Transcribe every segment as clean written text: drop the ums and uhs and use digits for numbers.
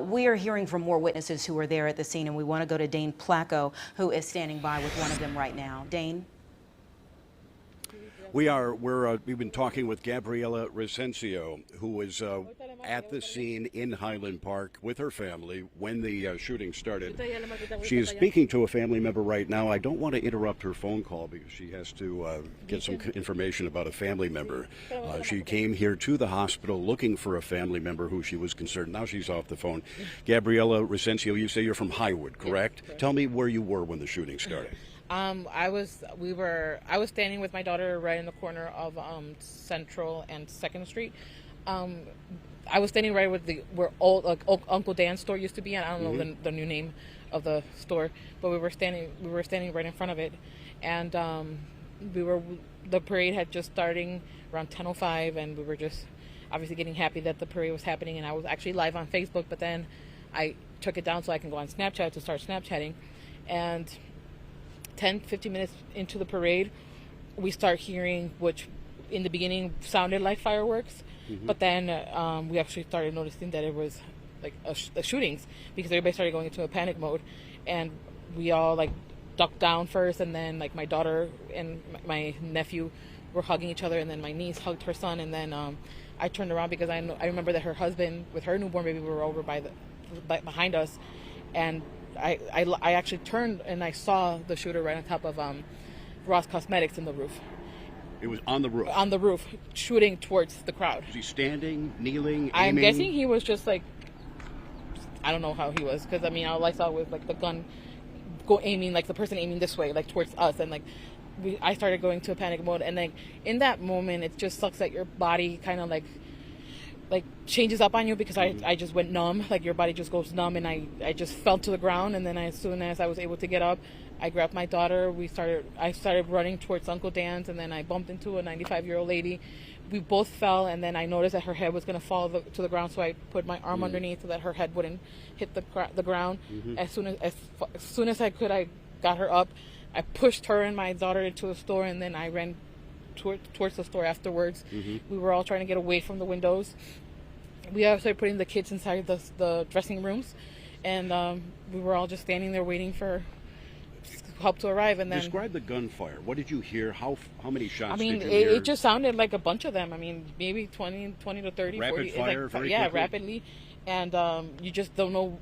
We are hearing from more witnesses who were there at the scene, and we want to go to Dane Placco, who is standing by with one of them right now. Dane? We've been talking with Gabriela Recencio, who was at the scene in Highland Park with her family when the shooting started. She is speaking to a family member right now. I don't want to interrupt her phone call because she has to get some information about a family member. She came here to the hospital looking for a family member who she was concerned. Now she's off the phone. Gabriela Recencio, you say you're from Highwood, correct? Correct. Tell me where you were when the shooting started. I was standing with my daughter right in the corner of Central and 2nd Street. I was standing right where Uncle Dan's store used to be, and I don't know the new name of the store, but we were standing right in front of it, and the parade had just starting around 10:05, and we were just obviously getting happy that the parade was happening. And I was actually live on Facebook, but then I took it down so I can go on Snapchat to start Snapchatting, and 10-15 minutes into the parade, we start hearing, which in the beginning sounded like fireworks, but then we actually started noticing that it was like shootings, because everybody started going into a panic mode, and we all like ducked down first, and then like my daughter and my nephew were hugging each other, and then my niece hugged her son, and then I turned around because I remember that her husband with her newborn baby were over behind us, and I actually turned and I saw the shooter right on top of Ross Cosmetics in the roof. It was on the roof? On the roof, shooting towards the crowd. Was he standing, kneeling, aiming? I'm guessing he was just like, I don't know how he was, because I mean all I saw was like the gun aiming, like the person aiming this way, like towards us, and like I started going to a panic mode, and like in that moment it just sucks that your body kind of like changes up on you, because I just went numb, like your body just goes numb, and I just fell to the ground, and then as soon as I was able to get up, I grabbed my daughter, I started running towards Uncle Dan's, and then I bumped into a 95-year-old lady. We both fell, and then I noticed that her head was going to fall to the ground, so I put my arm underneath so that her head wouldn't hit the ground. As soon as I could, I got her up. I pushed her and my daughter into the store, and then I ran towards the store afterwards. We were all trying to get away from the windows. We all started putting the kids inside the dressing rooms, and we were all just standing there waiting for help to arrive. And then describe the gunfire. What did you hear? How many shots? I mean, did you hear? It just sounded like a bunch of them. I mean, maybe 20 to 30, rapid 40. Fire, very yeah, quickly? Rapidly, and you just don't know.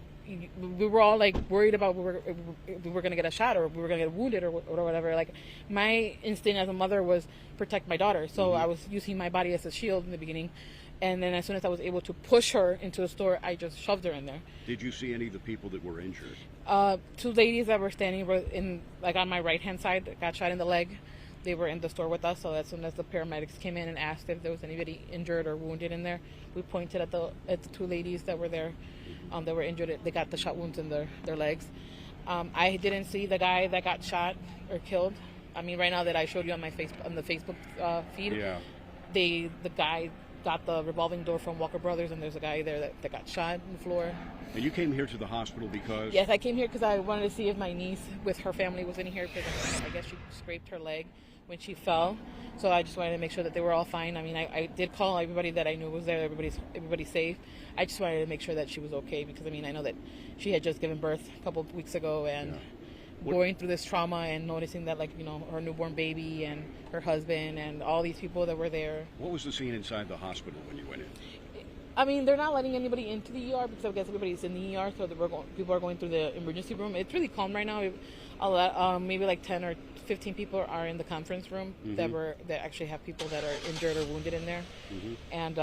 We were all like worried about we were going to get a shot, or we were going to get wounded, or whatever. Like my instinct as a mother was protect my daughter, so I was using my body as a shield in the beginning. And then as soon as I was able to push her into the store, I just shoved her in there. Did you see any of the people that were injured? 2 ladies that were standing in, like on my right-hand side, got shot in the leg. They were in the store with us, so as soon as the paramedics came in and asked if there was anybody injured or wounded in there, we pointed at the 2 ladies that were there. That were injured. They got the shot wounds in their legs. I didn't see the guy that got shot or killed. I mean, right now that I showed you on the Facebook feed, the guy got the revolving door from Walker Brothers, and there's a guy there that got shot in the floor. And you came here to the hospital because? Yes, I came here because I wanted to see if my niece with her family was in here, because I guess she scraped her leg when she fell. So I just wanted to make sure that they were all fine. I mean, I did call everybody that I knew was there. Everybody's safe. I just wanted to make sure that she was okay, because I mean, I know that she had just given birth a couple of weeks ago, and going through this trauma and noticing that, like, you know, her newborn baby and her husband and all these people that were there. What was the scene inside the hospital when you went in? I mean, they're not letting anybody into the ER because I guess everybody's in the ER, so people are going through the emergency room. It's really calm right now. Maybe like 10 or 15 people are in the conference room that actually have people that are injured or wounded in there, and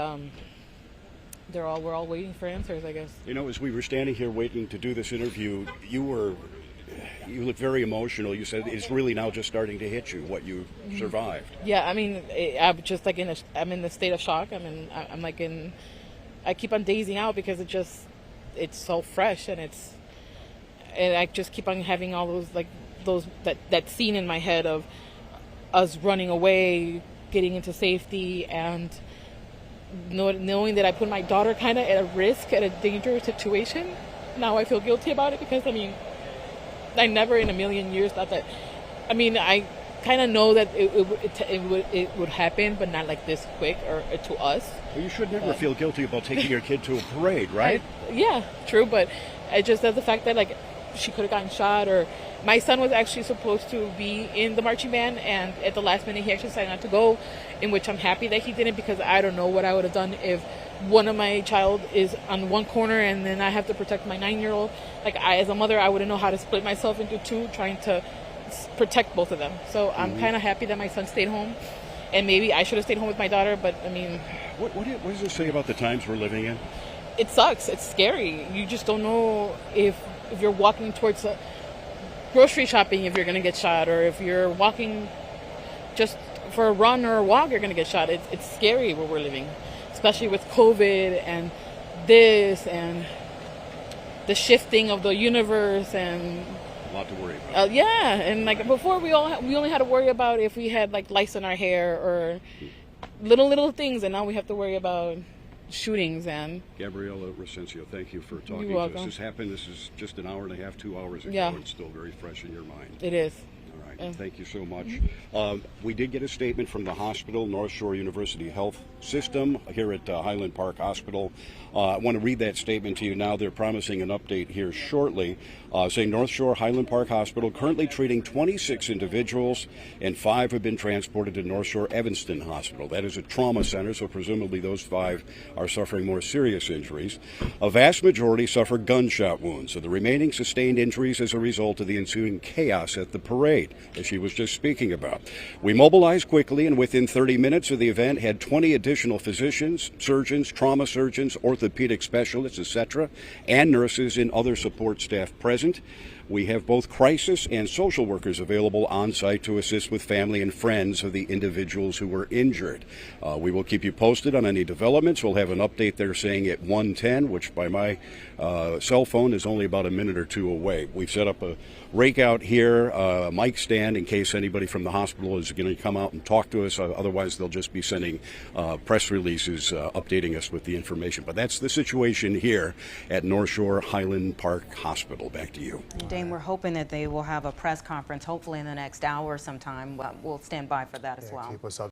we're all waiting for answers, I guess. You know, as we were standing here waiting to do this interview, you look very emotional. You said it's really now just starting to hit you what you survived. Yeah, I mean, I'm just like I'm in a state of shock. I mean, I keep on dazing out because it's so fresh, and I just keep on having all that scene in my head of us running away, getting into safety, and knowing that I put my daughter kind of at a risk, at a dangerous situation. Now I feel guilty about it because, I mean, I never in a million years thought that. I mean, I kind of know that it would happen, but not like this quick or to us. Well, you should never feel guilty about taking your kid to a parade, right? Yeah, true, but it just the fact that like she could have gotten shot, or my son was actually supposed to be in the marching band, and at the last minute he actually decided not to go, in which I'm happy that he didn't, because I don't know what I would have done if one of my child is on one corner and then I have to protect my 9-year-old. Like as a mother, I wouldn't know how to split myself into two, trying to protect both of them. So I'm kind of happy that my son stayed home, and maybe I should have stayed home with my daughter, but I mean, what does this say about the times we're living in? it sucks. It's scary. You just don't know if you're walking towards grocery shopping, if you're going to get shot, or if you're walking just for a run or a walk, you're going to get shot. It's scary where we're living, especially with COVID and this and the shifting of the universe, and a lot to worry about. yeah, and like before, we only had to worry about if we had like lice in our hair or little things, and now we have to worry about shootings. And Gabriela Recencio, thank you for talking You're to us. welcome. This happened. This is just an hour and a half, 2 hours ago. Yeah. It's still very fresh in your mind. it is. All right. Thank you so much. We did get a statement from the hospital, North Shore University Health System, here at Highland Park Hospital. I want to read that statement to you now. They're promising an update here shortly, saying North Shore Highland Park Hospital currently treating 26 individuals, and 5 have been transported to North Shore Evanston Hospital. That is a trauma center, so presumably those 5 are suffering more serious injuries. A vast majority suffer gunshot wounds, so the remaining sustained injuries as a result of the ensuing chaos at the parade, as she was just speaking about. We mobilized quickly, and within 30 minutes of the event had 20 additional physicians, surgeons, trauma surgeons, orthopedic specialists, etc., and nurses and other support staff present. We have both crisis and social workers available on site to assist with family and friends of the individuals who were injured. We will keep you posted on any developments. We'll have an update there saying at 1:10, which by my cell phone is only about a minute or two away. We've set up a rake out here, a mic stand, in case anybody from the hospital is going to come out and talk to us. Otherwise, they'll just be sending press releases updating us with the information. But that's the situation here at North Shore Highland Park Hospital. Back to you. Dane, we're hoping that they will have a press conference, hopefully in the next hour sometime. We'll stand by for that as well. Keep us up.